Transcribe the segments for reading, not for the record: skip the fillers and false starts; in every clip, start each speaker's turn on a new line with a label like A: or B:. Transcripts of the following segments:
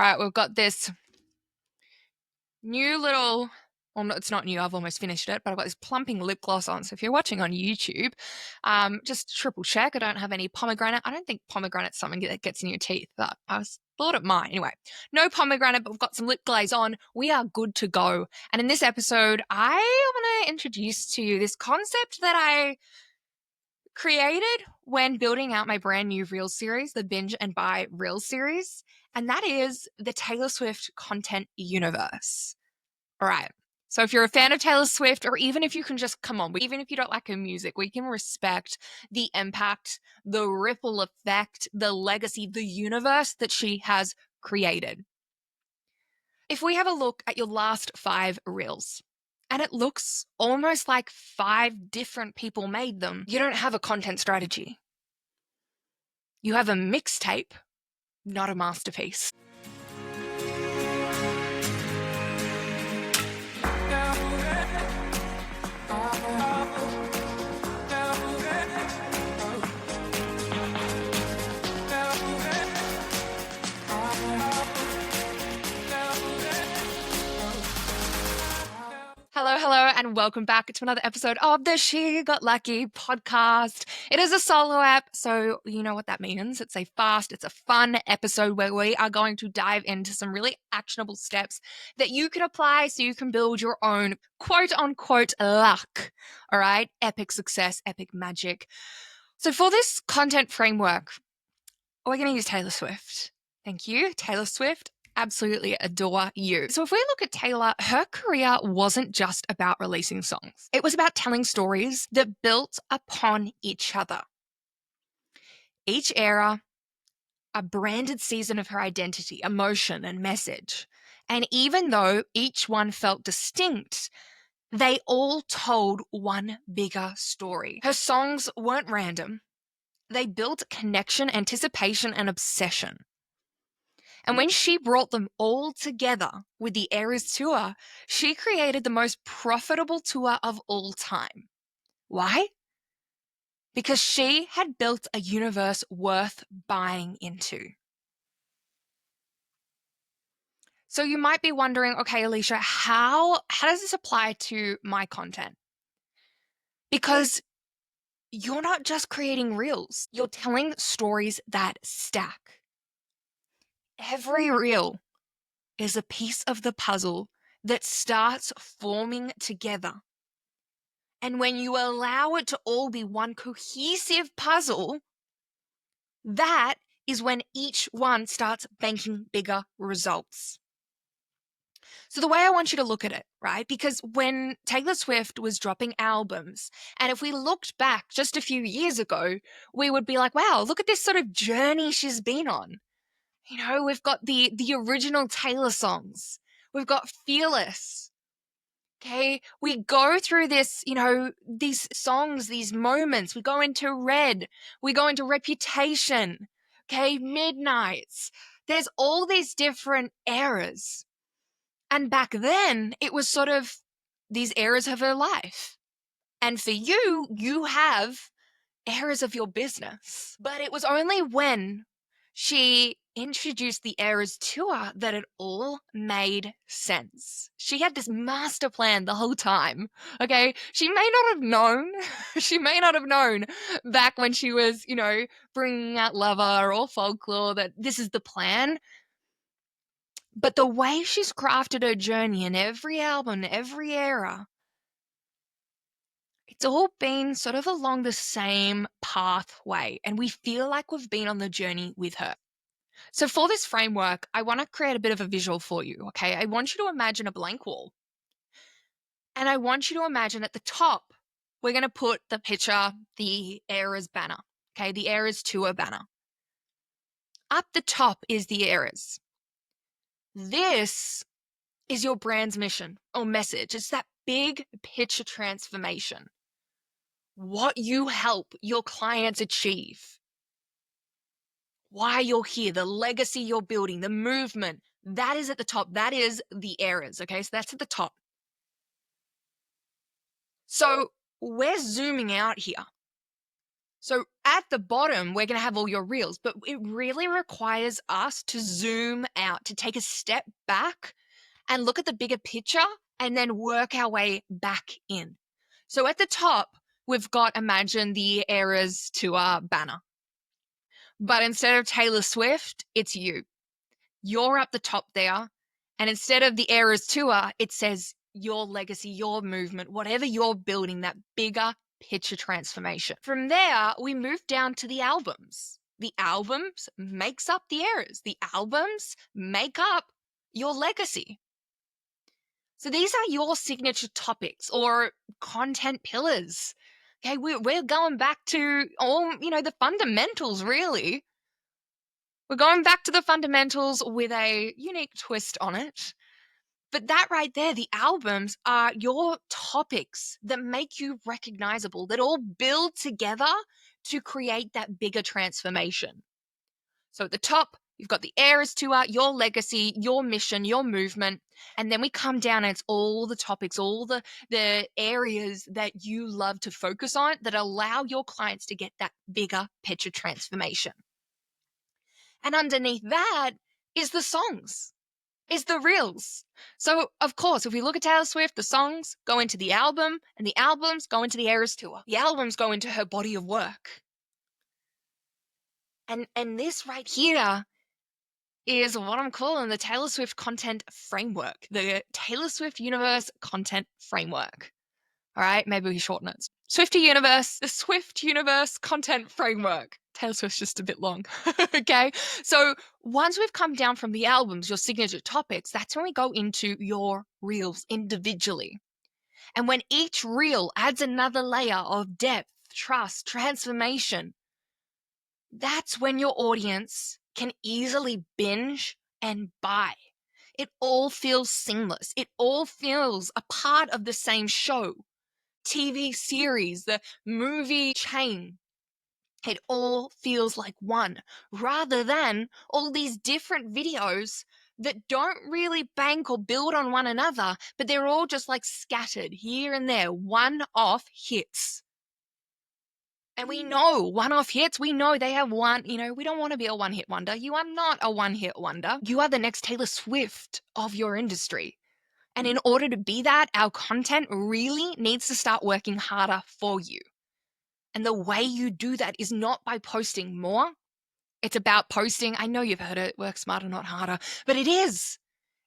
A: right, we've got this new little, well, no, it's not new. I've almost finished it, but I've got this plumping lip gloss on. So if you're watching on YouTube, just triple check. I don't have any pomegranate. I don't think pomegranate's something that gets in your teeth, but thought it might. Anyway, no pomegranate, but we've got some lip glaze on. We are good to go. And in this episode, I want to introduce to you this concept that I created when building out my brand new Reel series, the Binge and Buy Reel series, and that is the Taylor Swift content universe. All right. So if you're a fan of Taylor Swift, or even if you can just come on, even if you don't like her music, we can respect the impact, the ripple effect, the legacy, the universe that she has created. If we have a look at your last 5 reels, and it looks almost like 5 different people made them, you don't have a content strategy. You have a mixtape, not a masterpiece. Hello, and welcome back to another episode of the She Got Lucky podcast. It is a solo app, so you know what that means. It's a fun episode where we are going to dive into some really actionable steps that you can apply so you can build your own quote-unquote luck, all right? Epic success, epic magic. So for this content framework, we're going to use Taylor Swift. Thank you, Taylor Swift. Absolutely adore you. So if we look at Taylor, her career wasn't just about releasing songs. It was about telling stories that built upon each other. Each era, a branded season of her identity, emotion, and message. And even though each one felt distinct, they all told one bigger story. Her songs weren't random. They built connection, anticipation, and obsession. And when she brought them all together with the Eras Tour, she created the most profitable tour of all time. Why? Because she had built a universe worth buying into. So you might be wondering, okay, Alicia, how does this apply to my content? Because you're not just creating reels, you're telling stories that stack. Every reel is a piece of the puzzle that starts forming together. And when you allow it to all be one cohesive puzzle, that is when each one starts banking bigger results. So the way I want you to look at it, right? Because when Taylor Swift was dropping albums, and if we looked back just a few years ago, we would be like, wow, look at this sort of journey she's been on. You know, we've got the original Taylor songs. We've got Fearless. Okay, we go through this, you know, these songs, these moments. We go into Red. We go into Reputation. Okay, Midnights. There's all these different eras. And back then, it was sort of these eras of her life. And for you, you have eras of your business. But it was only when she introduced the Eras Tour that it all made sense. She had this master plan the whole time, okay? She may not have known, she may not have known back when she was, you know, bringing out Lover or Folklore that this is the plan. But the way she's crafted her journey in every album, every era, it's all been sort of along the same pathway, and we feel like we've been on the journey with her. So for this framework, I want to create a bit of a visual for you, okay? I want you to imagine a blank wall. And I want you to imagine at the top, we're going to put the picture, the Eras banner, okay? The Eras Tour banner. Up the top is the Eras. This is your brand's mission or message. It's that big picture transformation. What you help your clients achieve. Why you're here, the legacy you're building, the movement, that is at the top. That is the Eras, okay? So that's at the top. So we're zooming out here. So at the bottom, we're going to have all your reels, but it really requires us to zoom out, to take a step back and look at the bigger picture and then work our way back in. So at the top, we've got, imagine the Eras Tour banner. But instead of Taylor Swift, it's you. You're up the top there. And instead of the Eras Tour, it says your legacy, your movement, whatever you're building, that bigger picture transformation. From there, we move down to the albums. The albums makes up the eras. The albums make up your legacy. So these are your signature topics or content pillars. Okay, we're going back to all, the fundamentals, really. We're going back to the fundamentals with a unique twist on it. But that right there, the albums are your topics that make you recognizable, that all build together to create that bigger transformation. So at the top, you've got the Eras Tour, your legacy, your mission, your movement. And then we come down and it's all the topics, all the areas that you love to focus on that allow your clients to get that bigger picture transformation. And underneath that is the songs, is the reels. So, of course, if we look at Taylor Swift, the songs go into the album, and the albums go into the Eras Tour. The albums go into her body of work. And this right here is what I'm calling the Taylor Swift content framework, the Taylor Swift Universe content framework. All right, maybe we shorten it. Swifty Universe, the Swift Universe content framework. Taylor Swift's just a bit long. Okay, so once we've come down from the albums, your signature topics, that's when we go into your reels individually. And when each reel adds another layer of depth, trust, transformation, that's when your audience can easily binge and buy. It all feels seamless. It all feels a part of the same show, TV series, the movie chain. It all feels like one, rather than all these different videos that don't really bank or build on one another, but they're all just like scattered here and there, one-off hits. And we know one-off hits, we know they have one, we don't want to be a one-hit wonder. You are not a one-hit wonder. You are the next Taylor Swift of your industry. And in order to be that, our content really needs to start working harder for you. And the way you do that is not by posting more. It's about posting. I know you've heard it, work smarter, not harder, but it is.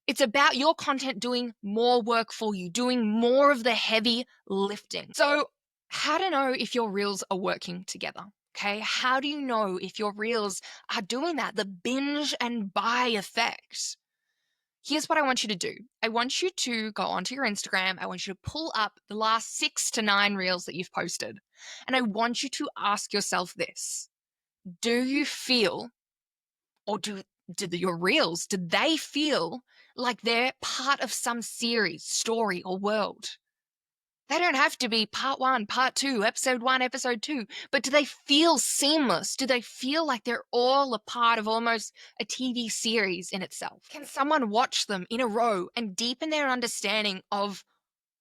A: It's about your content doing more work for you, doing more of the heavy lifting. So how to know if your reels are working together? Okay, how do you know if your reels are doing that, the binge and buy effect? Here's what I want you to do. I want you to go onto your Instagram. I want you to pull up the last 6 to 9 reels that you've posted. And I want you to ask yourself this. Do you feel, or do your reels, do they feel like they're part of some series, story, or world? They don't have to be part 1, part 2, episode 1, episode 2, but do they feel seamless? Do they feel like they're all a part of almost a TV series in itself? Can someone watch them in a row and deepen their understanding of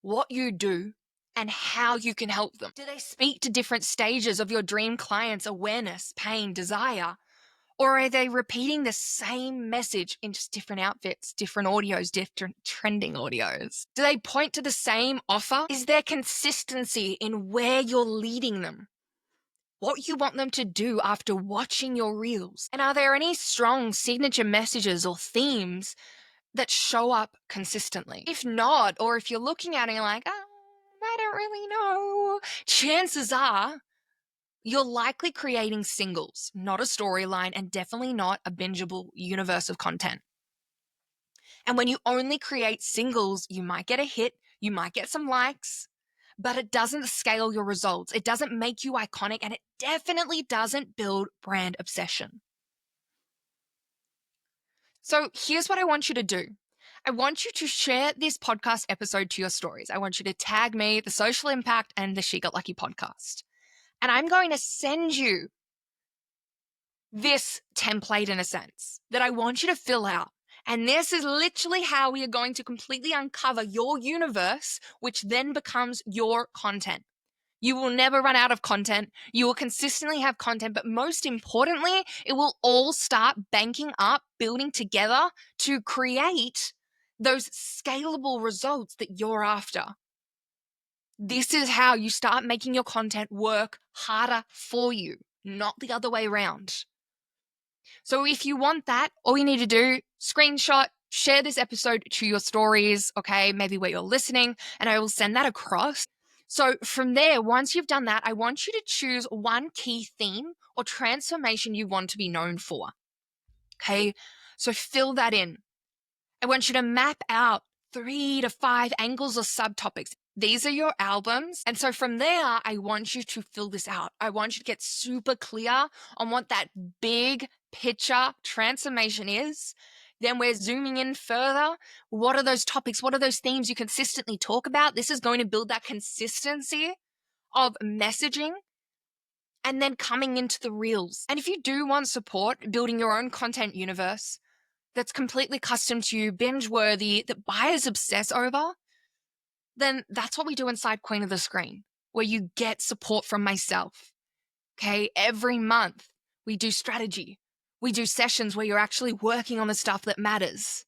A: what you do and how you can help them? Do they speak to different stages of your dream client's awareness, pain, desire? Or are they repeating the same message in just different outfits, different audios, different trending audios? Do they point to the same offer? Is there consistency in where you're leading them? What you want them to do after watching your reels? And are there any strong signature messages or themes that show up consistently? If not, or if you're looking at it and you're like, oh, I don't really know, chances are you're likely creating singles, not a storyline, and definitely not a bingeable universe of content. And when you only create singles, you might get a hit, you might get some likes, but it doesn't scale your results. It doesn't make you iconic, and it definitely doesn't build brand obsession. So here's what I want you to do. I want you to share this podcast episode to your stories. I want you to tag me, The Social Impact, and the She Got Lucky podcast. And I'm going to send you this template in a sense that I want you to fill out. And this is literally how we are going to completely uncover your universe, which then becomes your content. You will never run out of content. You will consistently have content, but most importantly, it will all start banking up, building together to create those scalable results that you're after. This is how you start making your content work harder for you, not the other way around. So if you want that, all you need to do, screenshot, share this episode to your stories, okay, maybe where you're listening, and I will send that across. So from there, once you've done that, I want you to choose one key theme or transformation you want to be known for. Okay, so fill that in. I want you to map out 3 to 5 angles or subtopics. These are your albums. And so from there, I want you to fill this out. I want you to get super clear on what that big picture transformation is. Then we're zooming in further. What are those topics? What are those themes you consistently talk about? This is going to build that consistency of messaging and then coming into the reels. And if you do want support building your own content universe that's completely custom to you, binge worthy, that buyers obsess over, then that's what we do inside Queen of the Screen, where you get support from myself. Okay, every month we do strategy. We do sessions where you're actually working on the stuff that matters.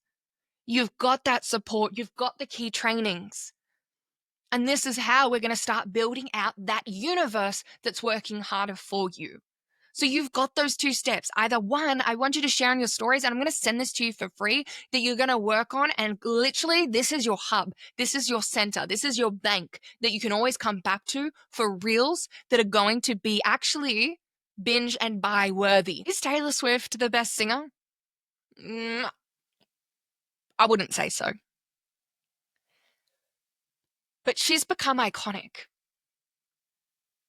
A: You've got that support. You've got the key trainings. And this is how we're going to start building out that universe that's working harder for you. So you've got those 2 steps. Either one, I want you to share on your stories, and I'm going to send this to you for free that you're going to work on. And literally, this is your hub. This is your center. This is your bank that you can always come back to for reels that are going to be actually binge and buy worthy. Is Taylor Swift the best singer? I wouldn't say so. But she's become iconic.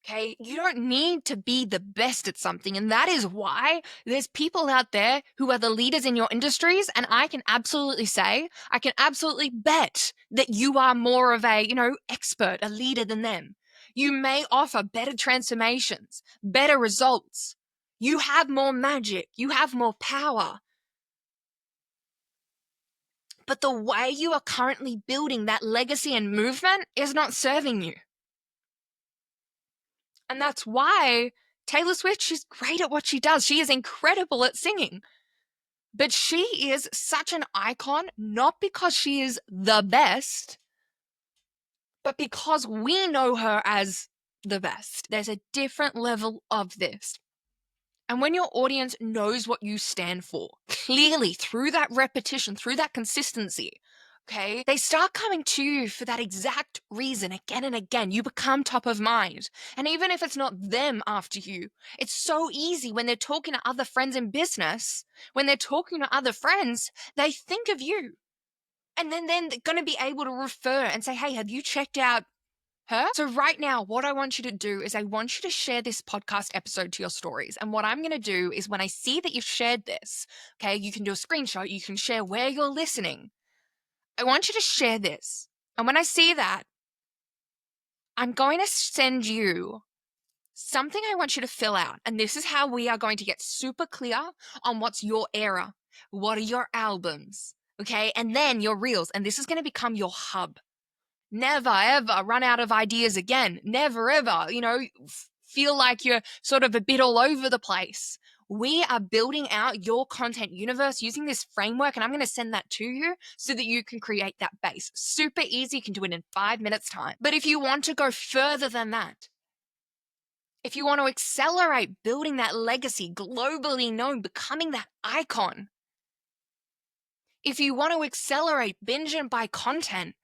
A: Okay, you don't need to be the best at something. And that is why there's people out there who are the leaders in your industries. And I can absolutely say, I can absolutely bet that you are more of a, expert, a leader than them. You may offer better transformations, better results. You have more magic. You have more power. But the way you are currently building that legacy and movement is not serving you. And that's why Taylor Swift, she's great at what she does. She is incredible at singing. But she is such an icon, not because she is the best, but because we know her as the best. There's a different level of this. And when your audience knows what you stand for, clearly through that repetition, through that consistency, okay, they start coming to you for that exact reason again and again. You become top of mind. And even if it's not them after you, it's so easy when they're talking to other friends in business, when they're talking to other friends, they think of you. And then they're going to be able to refer and say, hey, have you checked out her? So right now, what I want you to do is I want you to share this podcast episode to your stories. And what I'm going to do is when I see that you've shared this, okay, you can do a screenshot, you can share where you're listening. I want you to share this. And when I see that, I'm going to send you something I want you to fill out. And this is how we are going to get super clear on what's your era. What are your albums? Okay. And then your reels. And this is going to become your hub. Never, ever run out of ideas again. Never, ever, feel like you're sort of a bit all over the place. We are building out your content universe using this framework, and I'm going to send that to you so that you can create that base. Super easy. You can do it in 5 minutes time. But if you want to go further than that, if you want to accelerate building that legacy, globally known, becoming that icon, if you want to accelerate binge and buy content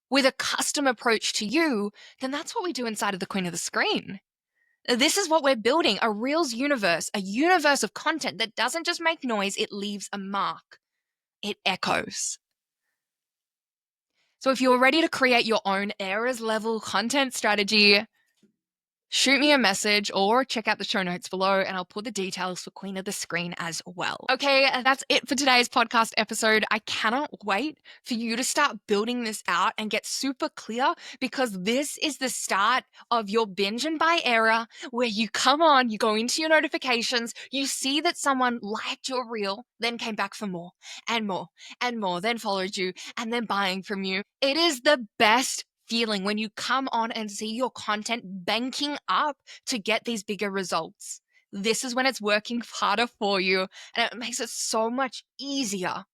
A: with a custom approach to you, then that's what we do inside of the Queen of the Screen. This is what we're building, a Reels universe, a universe of content that doesn't just make noise, it leaves a mark. It echoes. So if you're ready to create your own eras level content strategy, shoot me a message or check out the show notes below and I'll put the details for Queen of the Screen as well. Okay, that's it for today's podcast episode. I cannot wait for you to start building this out and get super clear because this is the start of your binge and buy era where you come on, you go into your notifications, you see that someone liked your reel, then came back for more and more and more, then followed you and then buying from you. It is the best feeling when you come on and see your content banking up to get these bigger results. This is when it's working harder for you, and it makes it so much easier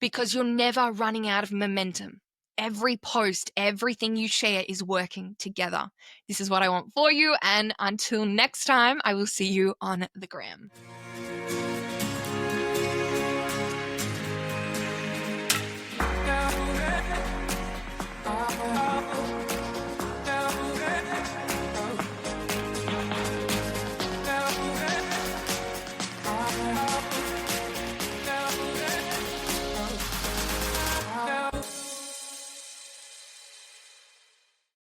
A: because you're never running out of momentum. Every post, everything you share is working together. This is what I want for you. And until next time, I will see you on the gram.